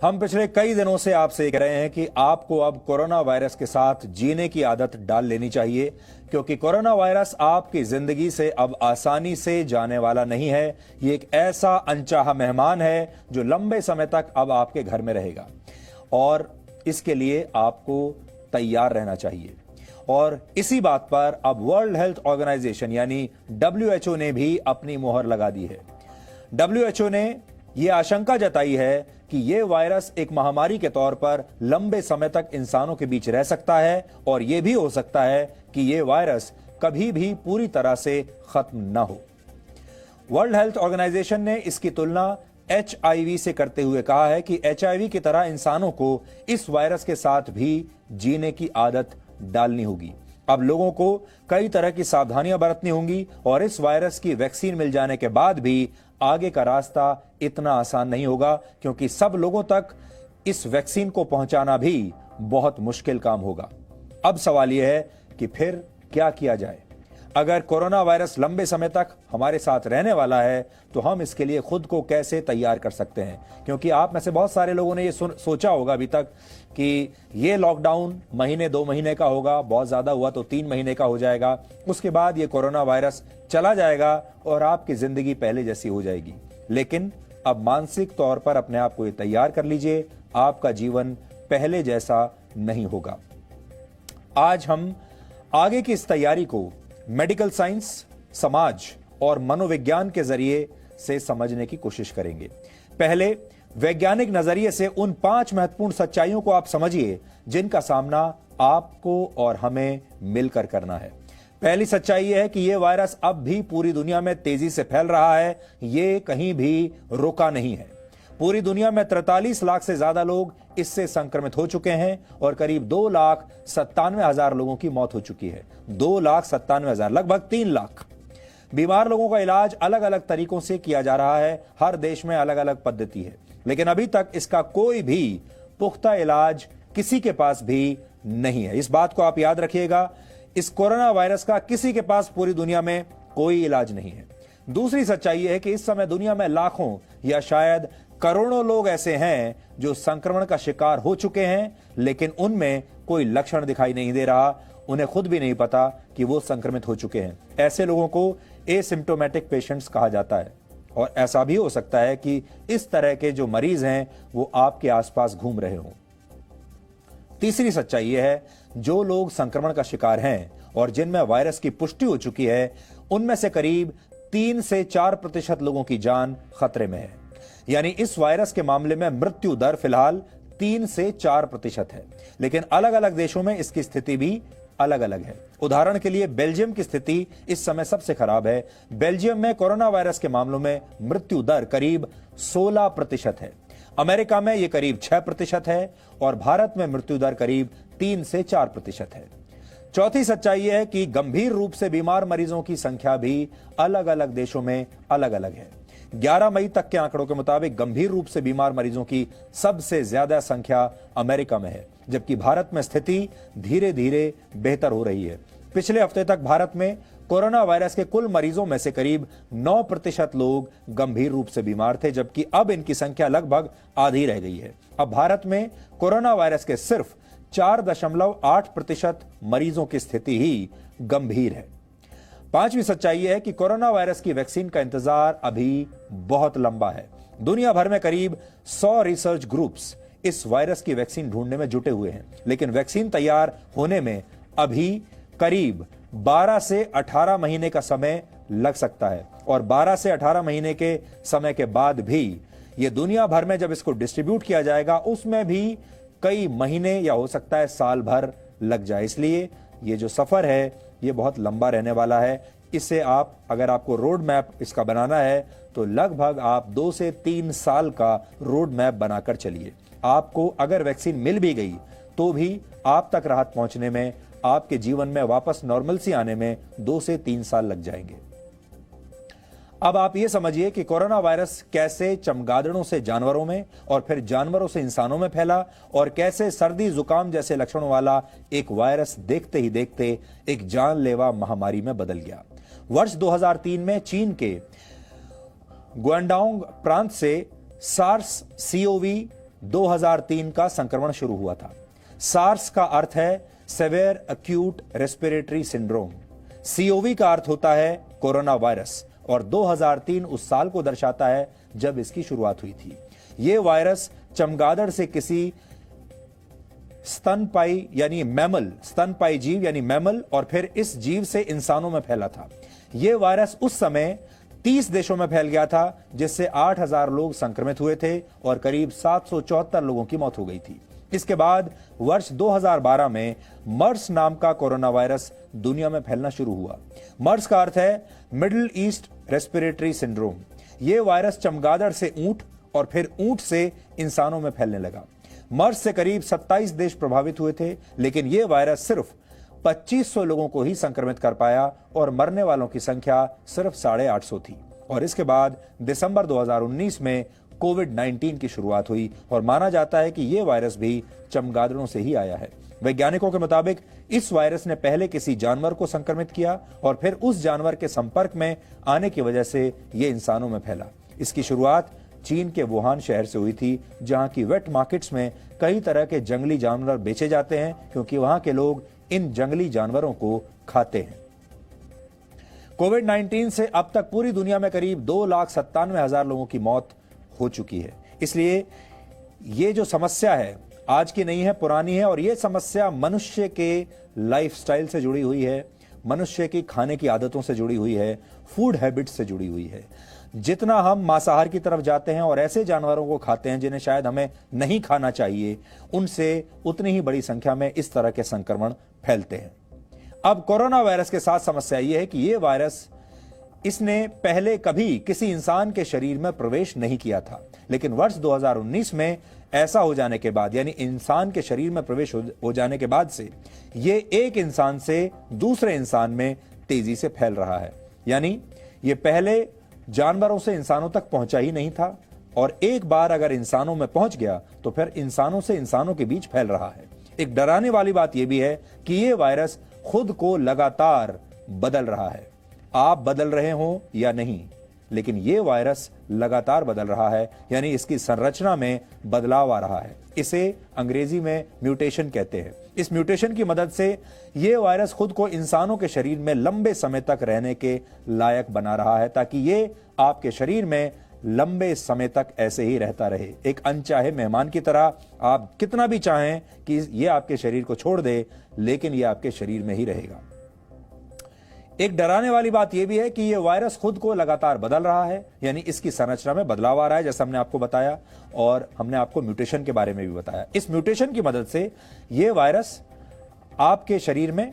हम पिछले कई दिनों से आपसे कह रहे हैं कि आपको अब कोरोना वायरस के साथ जीने की आदत डाल लेनी चाहिए, क्योंकि कोरोना वायरस आपकी जिंदगी से अब आसानी से जाने वाला नहीं है। ये एक ऐसा अनचाहा मेहमान है जो लंबे समय तक अब आपके घर में रहेगा और इसके लिए आपको तैयार रहना चाहिए। और इसी बात पर अब वर्ल्ड हेल्थ ऑर्गेनाइजेशन यानी WHO ने भी अपनी मोहर लगा दी है। WHO ने यह आशंका जताई है कि यह वायरस एक महामारी के तौर पर लंबे समय तक इंसानों के बीच रह सकता है और यह भी हो सकता है कि यह वायरस कभी भी पूरी तरह से खत्म न हो। वर्ल्ड हेल्थ ऑर्गेनाइजेशन ने इसकी तुलना HIV से करते हुए कहा है कि HIV की तरह इंसानों को इस वायरस के साथ भी जीने की आदत डालनी होगी। अब लोगों को कई तरह की सावधानियां बरतनी होंगी और इस वायरस की वैक्सीन मिल जाने के बाद भी आगे का रास्ता इतना आसान नहीं होगा, क्योंकि सब लोगों तक इस वैक्सीन को पहुंचाना भी बहुत मुश्किल काम होगा। अब सवाल यह है कि फिर क्या किया जाए। अगर कोरोना वायरस लंबे समय तक हमारे साथ रहने वाला है तो हम इसके लिए खुद को कैसे तैयार कर सकते हैं, क्योंकि आप में से बहुत सारे लोगों ने ये सोचा होगा अभी तक कि ये लॉकडाउन महीने 2 महीने का होगा, बहुत ज्यादा हुआ तो 3 महीने का हो जाएगा, उसके बाद ये कोरोना वायरस चला जाएगा और आपकी जिंदगी पहले जैसी हो जाएगी। लेकिन अब मानसिक तौर पर अपने आप को ये तैयार कर लीजिए, आपका जीवन पहले जैसा नहीं होगा। आज हम आगे की इस तैयारी को मेडिकल साइंस, समाज और मनोविज्ञान के जरिए से समझने की कोशिश करेंगे। पहले वैज्ञानिक नजरिए से उन 5 महत्वपूर्ण सच्चाइयों को आप समझिए जिनका सामना आपको और हमें मिलकर करना है। पहली सच्चाई यह है कि यह वायरस अब भी पूरी दुनिया में तेजी से फैल रहा है, यह कहीं भी रुका नहीं है। पूरी दुनिया में 43 लाख से ज्यादा लोग इससे संक्रमित हो चुके हैं और करीब 2,97,000 लोगों की मौत हो चुकी है। 2,97,000, लगभग 3 लाख। बीमार लोगों का इलाज अलग अलग तरीकों से किया जा रहा है, हर देश में अलग अलग पद्धति है, लेकिन अभी तक इसका कोई भी पुख्ता इलाज किसी के पास भी नहीं है। इस बात को आप याद रखिएगा, इस कोरोना वायरस का किसी के पास पूरी दुनिया में कोई इलाज नहीं है। दूसरी सच्चाई है कि इस समय दुनिया में लाखों या शायद करोड़ों लोग ऐसे हैं जो संक्रमण का शिकार हो चुके हैं, लेकिन उनमें कोई लक्षण दिखाई नहीं दे रहा, उन्हें खुद भी नहीं पता कि वो संक्रमित हो चुके हैं। ऐसे लोगों को एसिम्प्टोमेटिक पेशेंट्स कहा जाता है और ऐसा भी हो सकता है कि इस तरह के जो मरीज हैं वो आपके आसपास घूम रहे हों। तीसरी सच्चाई यह है, जो लोग संक्रमण का शिकार हैं और जिनमें वायरस की पुष्टि हो चुकी है, उनमें से करीब 3 से 4% लोगों की जान खतरे में है। यानी इस वायरस के मामले में मृत्यु दर फिलहाल 3 से 4% है, लेकिन अलग अलग देशों में इसकी स्थिति भी अलग अलग है। उदाहरण के लिए बेल्जियम की स्थिति इस समय सबसे खराब है। बेल्जियम में कोरोना वायरस के मामलों में मृत्यु दर करीब 16% है। अमेरिका में यह करीब 6% है और भारत में मृत्यु दर करीब 3 से 4% है। चौथी सच्चाई यह है कि गंभीर रूप से बीमार मरीजों की संख्या भी अलग अलग देशों में अलग अलग है। 11 मई तक के आंकड़ों के मुताबिक गंभीर रूप से बीमार मरीजों की सबसे ज्यादा संख्या अमेरिका में है, जबकि भारत में स्थिति धीरे धीरे बेहतर हो रही है। पिछले हफ्ते तक भारत में कोरोना वायरस के कुल मरीजों में से करीब 9% लोग गंभीर रूप से बीमार थे, जबकि अब इनकी संख्या लगभग आधी रह गई है। अब भारत में कोरोना वायरस के सिर्फ 4.8% मरीजों की स्थिति ही गंभीर है। पांचवी सच्चाई यह है कि कोरोना वायरस की वैक्सीन का इंतजार अभी बहुत लंबा है। दुनिया भर में करीब 100 रिसर्च ग्रुप्स इस वायरस की वैक्सीन ढूंढने में जुटे हुए हैं, लेकिन वैक्सीन तैयार होने में अभी करीब 12 से 18 महीने का समय लग सकता है और 12 से 18 महीने के समय के बाद भी यह दुनिया भर में जब इसको डिस्ट्रीब्यूट किया जाएगा उसमें भी कई महीने या हो सकता है साल भर लग जाए। इसलिए ये जो सफर है ये बहुत लंबा रहने वाला है। इससे आप, अगर आपको रोड मैप इसका बनाना है तो लगभग आप 2 से 3 साल का रोड मैप बनाकर चलिए। आपको अगर वैक्सीन मिल भी गई तो भी आप तक राहत पहुंचने में, आपके जीवन में वापस नॉर्मलसी आने में 2 से 3 साल लग जाएंगे। अब आप ये समझिए कि कोरोना वायरस कैसे चमगादड़ों से जानवरों में और फिर जानवरों से इंसानों में फैला और कैसे सर्दी जुकाम जैसे लक्षणों वाला एक वायरस देखते ही देखते एक जानलेवा महामारी में बदल गया। वर्ष 2003 में चीन के गुआंगडोंग प्रांत से सार्स CoV 2003 का संक्रमण शुरू हुआ था। सार्स का अर्थ है severe acute respiratory syndrome, CoV का अर्थ होता है कोरोना वायरस, और 2003 उस साल को दर्शाता है जब इसकी शुरुआत हुई थी। यह वायरस चमगादड़ से किसी स्तनपाई यानी मैमल, स्तनपाई जीव यानी मैमल, और फिर इस जीव से इंसानों में फैला था। यह वायरस उस समय 30 देशों में फैल गया था, जिससे 8000 लोग संक्रमित हुए थे और करीब 774 लोगों की मौत हो गई थी। इसके बाद वर्ष 2012 में मर्स नाम का कोरोना वायरस दुनिया में फैलना शुरू हुआ। मर्स का अर्थ है मिडिल ईस्ट रेस्पिरेटरी सिंड्रोम। यह वायरस चमगादड़ से ऊंट और फिर ऊंट से इंसानों में फैलने लगा। मर्स से करीब 27 देश प्रभावित हुए थे, लेकिन यह वायरस सिर्फ 2500 लोगों को ही संक्रमित कर पाया और मरने वालों की संख्या सिर्फ 850 थी। और इसके बाद दिसंबर 2019 में कोविड-19 की शुरुआत हुई और माना जाता है कि यह वायरस भी चमगादड़ों से ही आया है। वैज्ञानिकों के मुताबिक इस वायरस ने पहले किसी जानवर को संक्रमित किया और फिर उस जानवर के संपर्क में आने की वजह से यह इंसानों में फैला। इसकी शुरुआत चीन के वुहान शहर से हुई थी, जहां की वेट मार्केट्स में कई तरह के जंगली जानवर बेचे जाते हैं, क्योंकि वहां के लोग इन जंगली जानवरों को खाते हैं। कोविड-19 से अब तक पूरी दुनिया में करीब 2,97,000 लोगों की मौत हो चुकी है। इसलिए ये जो समस्या है आज की नहीं है, पुरानी है, और ये समस्या मनुष्य के लाइफस्टाइल से जुड़ी हुई है, मनुष्य की खाने की आदतों से जुड़ी हुई है, फूड हैबिट्स से जुड़ी हुई है। जितना हम मांसाहार की तरफ जाते हैं और ऐसे जानवरों को खाते हैं जिन्हें शायद हमें नहीं खाना चाहिए, उनसे उतनी ही बड़ी संख्या में इस तरह के संक्रमण फैलते हैं। अब कोरोना वायरस के साथ समस्या यह है कि यह वायरस इसने पहले कभी किसी इंसान के शरीर में प्रवेश नहीं किया था, लेकिन वर्ष 2019 में ऐसा हो जाने के बाद, यानी इंसान के शरीर में प्रवेश हो जाने के बाद से ये एक इंसान से दूसरे इंसान में तेजी से फैल रहा है। यानी ये पहले जानवरों से इंसानों तक पहुंचा ही नहीं था, और एक बार अगर इंसानों में पहुंच गया तो फिर इंसानों से इंसानों के बीच फैल रहा है। एक डराने वाली बात यह भी है कि यह वायरस खुद को लगातार बदल रहा है। आप बदल रहे हो या नहीं, लेकिन यह वायरस लगातार बदल रहा है, यानी इसकी संरचना में बदलाव आ रहा है। इसे अंग्रेजी में म्यूटेशन कहते हैं। इस म्यूटेशन की मदद से यह वायरस खुद को इंसानों के शरीर में लंबे समय तक रहने के लायक बना रहा है, ताकि ये आपके शरीर में लंबे समय तक ऐसे ही रहता रहे। एक अनचाहे मेहमान की तरह आप कितना भी चाहें कि यह आपके शरीर को छोड़ दे, लेकिन यह आपके शरीर में ही रहेगा। एक डराने वाली बात यह भी है कि यह वायरस खुद को लगातार बदल रहा है, यानी इसकी संरचना में बदलाव आ रहा है, जैसा हमने आपको बताया, और हमने आपको म्यूटेशन के बारे में भी बताया। इस म्यूटेशन की मदद से यह वायरस आपके शरीर में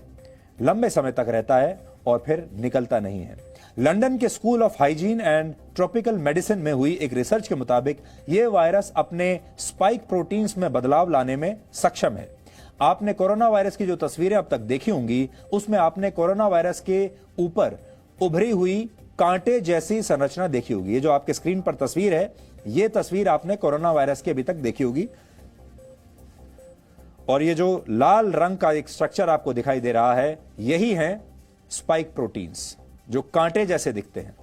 लंबे समय तक रहता है और फिर निकलता नहीं है। लंदन के school of hygiene and tropical medicine में हुई एक रिसर्च के मुताबिक यह वायरस अपने स्पाइक प्रोटीन्स में बदलाव लाने में सक्षम है। आपने कोरोना वायरस की जो तस्वीरें अब तक देखी होंगी, उसमें आपने कोरोना वायरस के ऊपर उभरी हुई कांटे जैसी संरचना देखी होगी। ये जो आपके स्क्रीन पर तस्वीर है, ये तस्वीर आपने कोरोना वायरस की अभी तक देखी होगी, और ये जो लाल रंग का एक स्ट्रक्चर आपको दिखाई दे रहा है, यही है स्पाइक प्रोटीन्स, जो कांटे जैसे दिखते हैं।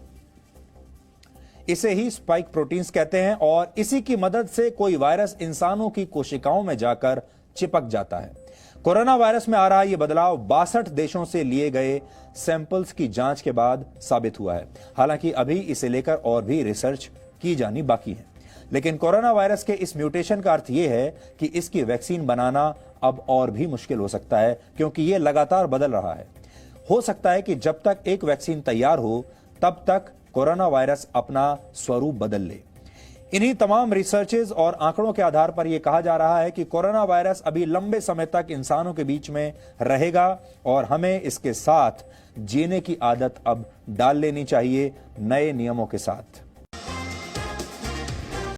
इसे ही स्पाइक प्रोटीन्स कहते हैं, और इसी की मदद से कोई वायरस इंसानों की कोशिकाओं में जाकर चिपक जाता है। कोरोना वायरस में आ रहा यह बदलाव 62 देशों से लिए गए सैंपल्स की जांच के बाद साबित हुआ है। हालांकि अभी इसे लेकर और भी रिसर्च की जानी बाकी है। लेकिन कोरोना वायरस के इस म्यूटेशन का अर्थ यह है कि इसकी वैक्सीन बनाना अब और भी मुश्किल हो सकता है, क्योंकि यह लगातार बदल रहा है। हो सकता है कि जब तक एक वैक्सीन तैयार हो, तब तक कोरोना वायरस अपना स्वरूप बदल ले। इन्हीं तमाम रिसर्चेज और आंकड़ों के आधार पर यह कहा जा रहा है कि कोरोना वायरस अभी लंबे समय तक इंसानों के बीच में रहेगा, और हमें इसके साथ जीने की आदत अब डाल लेनी चाहिए, नए नियमों के साथ।